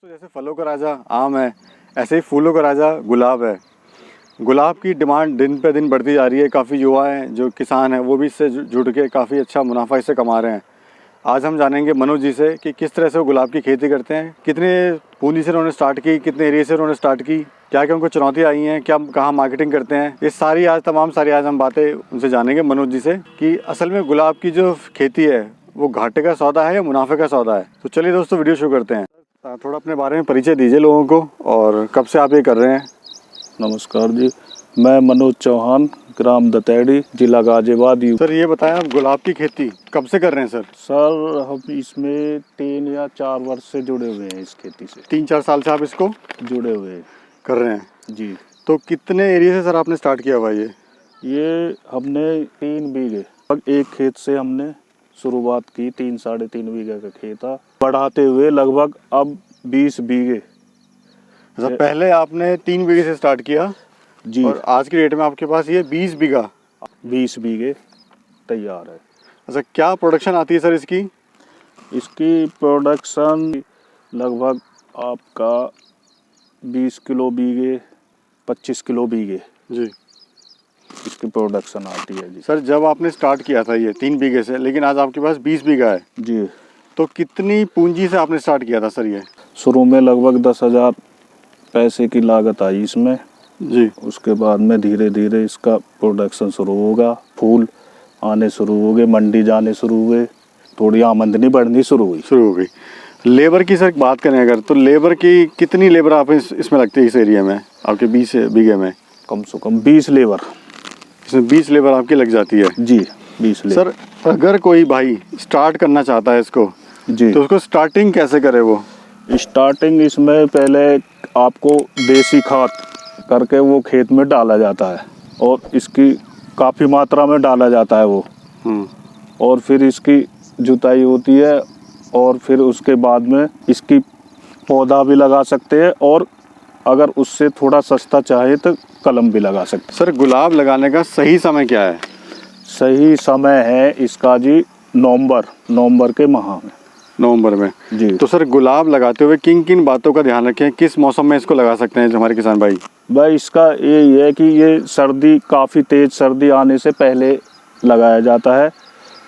दोस्तों जैसे फलों का राजा आम है, ऐसे ही फूलों का राजा गुलाब है। गुलाब की डिमांड दिन पे दिन बढ़ती जा रही है। काफ़ी युवा हैं जो किसान हैं वो भी इससे जुड़ के काफ़ी अच्छा मुनाफा इससे कमा रहे हैं। आज हम जानेंगे मनोज जी से कि किस तरह से वो गुलाब की खेती करते हैं, कितने पूंजी से उन्होंने स्टार्ट की, कितने एरिया से उन्होंने स्टार्ट की, क्या क्या उनको चुनौतियाँ आई हैं, क्या कहाँ मार्केटिंग करते हैं। ये सारी आज हम बातें उनसे जानेंगे मनोज जी से कि असल में गुलाब की जो खेती है वो घाटे का सौदा है या मुनाफे का सौदा है। तो चलिए दोस्तों वीडियो शुरू करते हैं। थोड़ा अपने बारे में परिचय दीजिए लोगों को और कब से आप ये कर रहे हैं। नमस्कार जी, मैं मनोज चौहान, ग्राम दतेड़ी, जिला गाजियाबाद। सर ये बताएं आप गुलाब की खेती कब से कर रहे हैं। सर हम इसमें 3 या 4 वर्ष से जुड़े हुए हैं। इस खेती से 3-4 साल से आप इसको जुड़े हुए हैं कर रहे हैं जी। तो कितने एरिया से सर आपने स्टार्ट किया हुआ ये हमने 3 बीघे, एक खेत से हमने शुरुआत की। 3-3.5 बीघे का खेत था, बढ़ाते हुए लगभग अब 20 बीघे। अच्छा, पहले आपने 3 बीघे से स्टार्ट किया जी, और आज की डेट में आपके पास ये 20 बीघा 20 बीघे तैयार है। अच्छा, क्या प्रोडक्शन आती है सर इसकी। इसकी प्रोडक्शन लगभग आपका 20 किलो बीघे, 25 किलो बीघे जी। इसकी प्रोडक्शन आती है जी। सर जब आपने स्टार्ट किया था ये 3 बीघे से, लेकिन आज आपके पास 20 बीघा है जी। तो कितनी पूंजी से आपने स्टार्ट किया था सर ये। शुरू में लगभग 10,000 पैसे की लागत आई इसमें जी। उसके बाद में धीरे धीरे इसका प्रोडक्शन शुरू होगा, फूल आने शुरू हो गए, मंडी जाने शुरू हुए, थोड़ी आमदनी बढ़नी शुरू हो गई। लेबर की सर बात करें अगर, तो लेबर की कितनी लेबर आप इसमें लगती है इस एरिया में आपके 20 बीघे में। कम से कम 20 लेबर इसमें 20 लेबर आपकी लग जाती है जी। 20 लेबर। सर अगर कोई भाई स्टार्ट करना चाहता है इसको जी, तो उसको स्टार्टिंग कैसे करे वो। स्टार्टिंग इसमें पहले आपको देसी खाद करके वो खेत में डाला जाता है और इसकी काफ़ी मात्रा में डाला जाता है वो, और फिर इसकी जुताई होती है और फिर उसके बाद में इसकी पौधा भी लगा सकते हैं, और अगर उससे थोड़ा सस्ता चाहे तो कलम भी लगा सकते हैं। सर गुलाब लगाने का सही समय क्या है। सही समय है इसका जी नवंबर के माह में। नवंबर में जी। तो सर गुलाब लगाते हुए किन किन बातों का ध्यान रखें, किस मौसम में इसको लगा सकते हैं जो हमारे किसान भाई। भाई इसका यही है कि ये सर्दी, काफ़ी तेज़ सर्दी आने से पहले लगाया जाता है,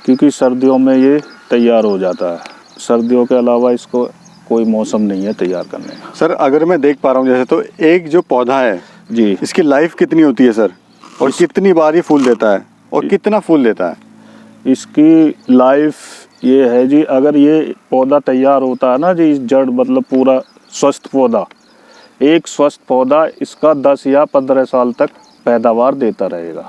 क्योंकि सर्दियों में ये तैयार हो जाता है। सर्दियों के अलावा इसको कोई मौसम नहीं है तैयार करने का। सर अगर मैं देख पा रहा हूँ जैसे, तो एक जो पौधा है जी, इसकी लाइफ कितनी होती है सर, और कितनी बार ये फूल देता है और कितना फूल देता है। इसकी लाइफ ये है जी, अगर ये पौधा तैयार होता है ना जी, जड़ मतलब पूरा स्वस्थ पौधा, एक स्वस्थ पौधा इसका 10 या 15 साल तक पैदावार देता रहेगा।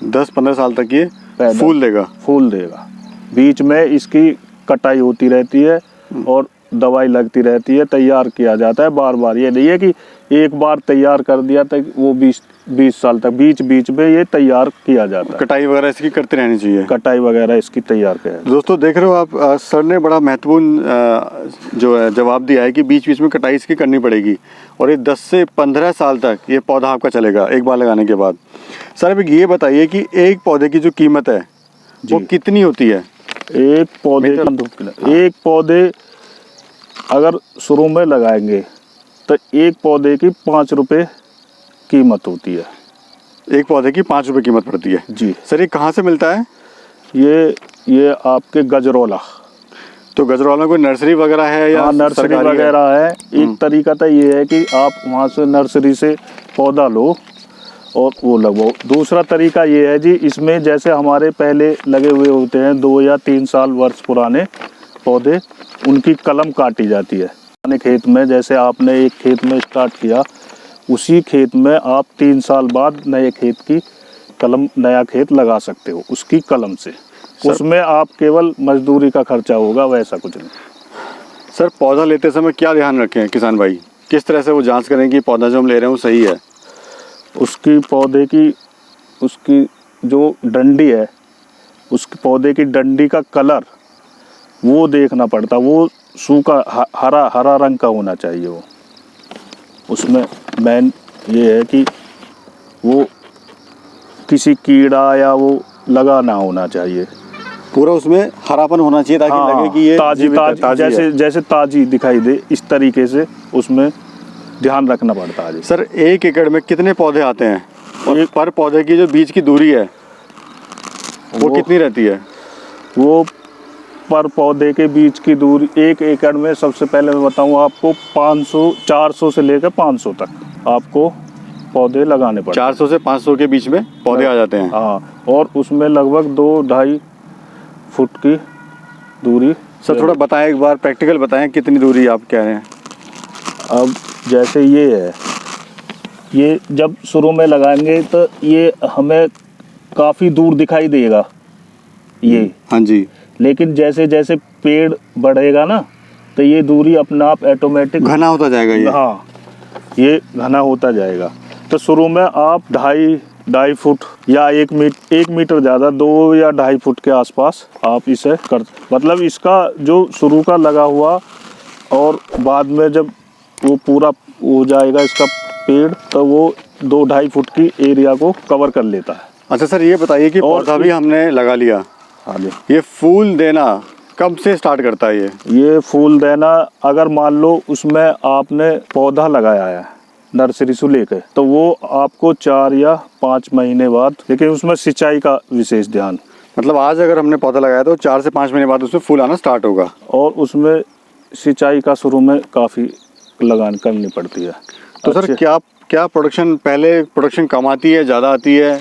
10-15 साल तक ये फूल देगा। बीच में इसकी कटाई होती रहती है और दवाई लगती रहती है, तैयार किया जाता है बार बार। ये नहीं है कि एक बार तैयार कर दिया तक वो 20 साल तक, बीच में ये तैयार किया जाता है। कटाई वगैरह इसकी करती रहनी चाहिए। कटाई वगैरह इसकी तैयार किया। दोस्तों देख रहे हो आप, सर ने बड़ा महत्वपूर्ण जो है जवाब दिया है कि बीच बीच में कटाई इसकी करनी पड़ेगी, और ये 10 से 15 साल तक ये पौधा आपका चलेगा एक बार लगाने के बाद। सर अभी ये बताइए कि एक पौधे की जो कीमत है वो कितनी होती है। एक पौधे अगर शुरू में लगाएंगे तो एक पौधे की 5 रुपये कीमत होती है। एक पौधे की 5 रुपये कीमत पड़ती है जी। सर ये कहाँ से मिलता है। ये आपके गजरौला। तो गजरौला कोई नर्सरी वगैरह है या नर्सरी वगैरह है। एक तरीका तो ये है कि आप वहाँ से नर्सरी से पौधा लो और वो लगवाओ। दूसरा तरीका ये है जी, इसमें जैसे हमारे पहले लगे हुए होते हैं 2 या 3 साल वर्ष पुराने पौधे, उनकी कलम काटी जाती है। अपने खेत में जैसे आपने एक खेत में स्टार्ट किया, उसी खेत में आप 3 साल बाद नए खेत की कलम, नया खेत लगा सकते हो उसकी कलम से। उसमें आप केवल मजदूरी का खर्चा होगा, वैसा कुछ नहीं। सर पौधा लेते समय क्या ध्यान रखें किसान भाई, किस तरह से वो जांच करें कि पौधा जो हम ले रहे हैं वो सही है। उसकी पौधे की, उसकी जो डंडी है, उसके पौधे की डंडी का कलर वो देखना पड़ता। वो सूखा हरा रंग का होना चाहिए वो। उसमें मेन ये है कि वो किसी कीड़ा या वो लगा ना होना चाहिए। पूरा उसमें हरापन होना चाहिए ताकि हाँ, लगे कि ये ताजी जीवित है, ताजी ताजी जैसे है। जैसे ताजी दिखाई दे, इस तरीके से उसमें ध्यान रखना पड़ता है जी। सर 1 एकड़ में कितने पौधे आते हैं और एक- पर पौधे की जो बीच की दूरी है वो कितनी रहती है? वो पर पौधे के बीच की दूरी 1 एकड़ में, सबसे पहले मैं बताऊँ आपको, 400 से लेकर 500 तक आपको पौधे लगाने पड़ते हैं। 400 से 500 के बीच में पौधे आ जाते हैं। हाँ, और उसमें लगभग 2-2.5 फुट की दूरी। सर थोड़ा बताएं, एक बार प्रैक्टिकल बताएं कितनी दूरी आप कह रहे हैं? अब जैसे ये है, ये जब शुरू में लगाएंगे तो ये हमें काफ़ी दूर दिखाई देगा ये, हाँ जी। लेकिन जैसे जैसे पेड़ बढ़ेगा ना तो ये दूरी अपने आप ऑटोमेटिक घना होता जाएगा ये। हाँ, ये घना होता जाएगा। तो शुरू में आप 2.5 फुट या 1 मीटर ज़्यादा, 2 या 2.5 फुट के आसपास आप इसे कर, मतलब इसका जो शुरू का लगा हुआ और बाद में जब वो पूरा हो जाएगा इसका पेड़, तो वो 2-2.5 फुट की एरिया को कवर कर लेता है। अच्छा सर ये बताइए कि और पौधा भी हमने लगा लिया, हाँ जी। ये फूल देना कब से स्टार्ट करता है ये फूल देना, अगर मान लो उसमें आपने पौधा लगाया है नर्सरी से लेकर, तो वो आपको 4 या 5 महीने बाद, लेकिन उसमें सिंचाई का विशेष ध्यान। मतलब आज अगर हमने पौधा लगाया तो 4 से 5 महीने बाद उसमें फूल आना स्टार्ट होगा। और उसमें सिंचाई का शुरू में काफ़ी लगान करनी पड़ती है। तो सर क्या प्रोडक्शन, पहले प्रोडक्शन कम आती है, ज़्यादा आती है?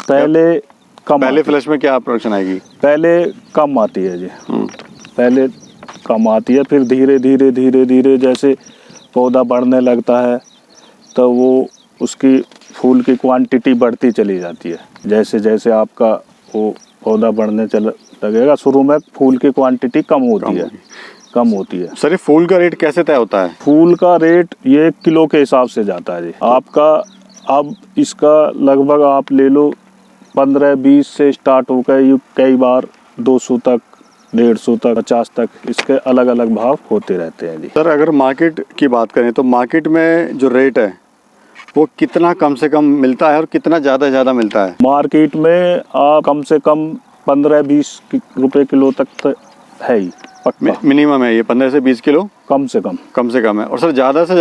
पहले कम पहले आती, फ्लश में क्या प्रोडक्शन आएगी? पहले कम आती है जी। पहले कम आती है, फिर धीरे धीरे धीरे धीरे जैसे पौधा बढ़ने लगता है तो वो उसकी फूल की क्वांटिटी बढ़ती चली जाती है। जैसे जैसे आपका वो पौधा बढ़ने चल लगेगा, शुरू में फूल की क्वांटिटी कम होती है। सर ये फूल का रेट कैसे तय होता है? फूल का रेट ये किलो के हिसाब से जाता है जी आपका। अब इसका लगभग आप ले लो 15-20 से स्टार्ट होकर ये कई बार 200 तक, 150 तक, 50 तक, इसके अलग अलग भाव होते रहते हैं जी। सर अगर मार्केट की बात करें तो मार्केट में जो रेट है वो कितना कम से कम मिलता है और कितना ज़्यादा मिलता है? मार्केट में आप कम से कम 15-20 रुपए किलो तक तो है ही पक्का। मिनिमम है ये 15 से 20 किलो कम से कम है। और सर ज़्यादा से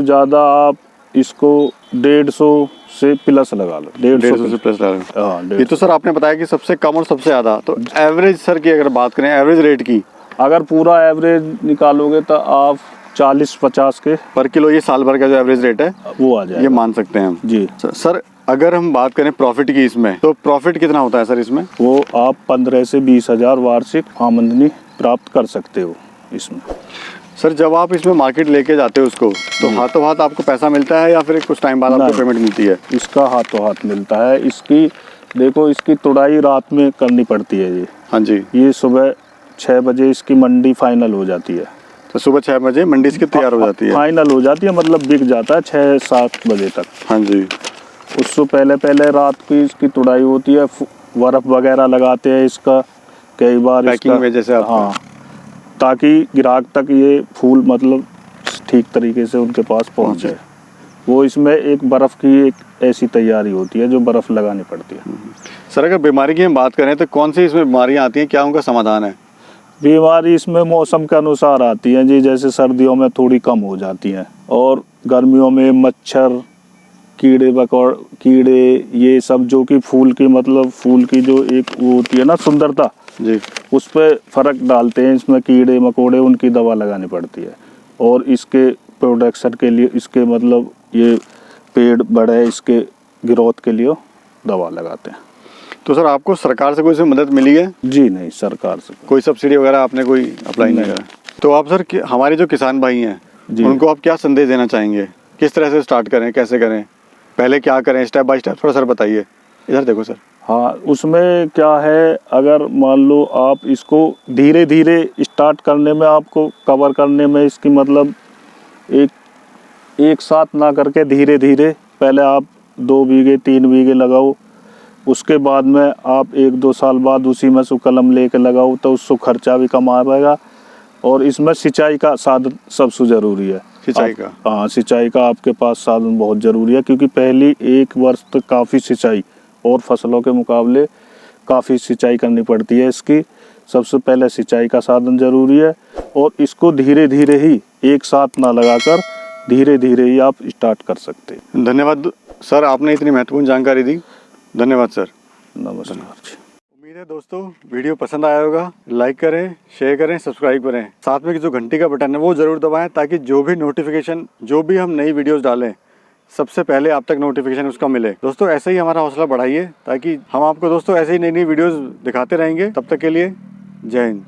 ज़्यादा आप इसको 150 से प्लस लगा लो। 150 से प्लस लगा लो। हाँ, ये तो सर आपने बताया कि सबसे कम और सबसे ज़्यादा, तो एवरेज सर की अगर बात करें, एवरेज रेट की, अगर पूरा एवरेज निकालोगे तो आप 40-50 के पर किलो ये साल भर का जो एवरेज रेट है वो आ जाएगा। ये मान सकते हैं हम जी। सर अगर हम बात करें प्रॉफिट की इसमें, तो प्रॉफिट कितना होता है सर इसमें? वो आप 15 से 20 हज़ार वार्षिक आमदनी प्राप्त कर सकते हो इसमें। सर जब आप इसमें मार्केट लेके जाते हो उसको, तो हाथों हाथ आपको पैसा मिलता है या फिर कुछ टाइम बाद आपको पेमेंट मिलती है? इसका हाथों हाथ मिलता है। इसकी देखो, इसकी तुड़ाई रात में करनी पड़ती है जी। हाँ जी। ये सुबह 6 बजे इसकी मंडी फाइनल हो जाती है। तो सुबह 6 बजे मंडी इसकी तैयार हो जाती है? फाइनल हो जाती है, मतलब बिक जाता है 6-7 बजे तक। हाँ जी। उससे पहले रात की इसकी तुड़ाई होती है, बर्फ वगैरह लगाते हैं इसका कई बार पैकिंग में जैसे आप, हाँ, ताकि ग्राहक तक ये फूल मतलब ठीक तरीके से उनके पास पहुंच जाए। वो इसमें एक बर्फ़ की एक ऐसी तैयारी होती है जो बर्फ़ लगानी पड़ती है। सर अगर बीमारी की हम बात करें तो कौन सी इसमें बीमारियां आती हैं, क्या उनका समाधान है? बीमारी इसमें मौसम के अनुसार आती हैं जी। जैसे सर्दियों में थोड़ी कम हो जाती हैं और गर्मियों में मच्छर, कीड़े ये सब, जो कि फूल की मतलब फूल की जो एक वो होती है ना सुंदरता जी, उस पर फ़र्क डालते हैं। इसमें कीड़े मकोड़े, उनकी दवा लगानी पड़ती है। और इसके प्रोडक्शन के लिए, इसके मतलब ये पेड़ बढ़े, इसके ग्रोथ के लिए दवा लगाते हैं। तो सर आपको सरकार से कोई इसमें मदद मिली है? जी नहीं, सरकार से कोई सब्सिडी वगैरह आपने कोई अप्लाई नहीं करा? तो आप सर हमारे जो किसान भाई हैं उनको आप क्या संदेश देना चाहेंगे? किस तरह से स्टार्ट करें, कैसे करें, पहले क्या करें, स्टेप बाय स्टेप थोड़ा सर बताइए। इधर देखो सर। हाँ, उसमें क्या है, अगर मान लो आप इसको धीरे धीरे स्टार्ट करने में, आपको कवर करने में, इसकी मतलब एक साथ ना करके धीरे धीरे पहले आप 2 बीघे 3 बीघे लगाओ। उसके बाद में आप 1-2 साल बाद उसी में से कलम लेके लगाओ, तो उससे खर्चा भी कम आएगा। और इसमें सिंचाई का साधन सबसे ज़रूरी है। सिंचाई का? हाँ, सिंचाई का आपके पास साधन बहुत ज़रूरी है, क्योंकि पहली 1 वर्ष तक काफ़ी सिंचाई और फसलों के मुकाबले काफ़ी सिंचाई करनी पड़ती है इसकी। सबसे पहले सिंचाई का साधन ज़रूरी है और इसको धीरे धीरे ही एक साथ ना लगाकर धीरे धीरे ही आप स्टार्ट कर सकते हैं। धन्यवाद सर, आपने इतनी महत्वपूर्ण जानकारी दी। धन्यवाद सर। नमस्कार जी। उम्मीद है दोस्तों वीडियो पसंद आया होगा। लाइक करें, शेयर करें, सब्सक्राइब करें। साथ में जो घंटी का बटन है वो ज़रूर दबाएं ताकि जो भी नोटिफिकेशन, जो भी हम नई वीडियोस डालें, सबसे पहले आप तक नोटिफिकेशन उसका मिले। दोस्तों ऐसे ही हमारा हौसला बढ़ाइए ताकि हम आपको दोस्तों ऐसे ही नई नई वीडियोस दिखाते रहेंगे। तब तक के लिए जय हिंद।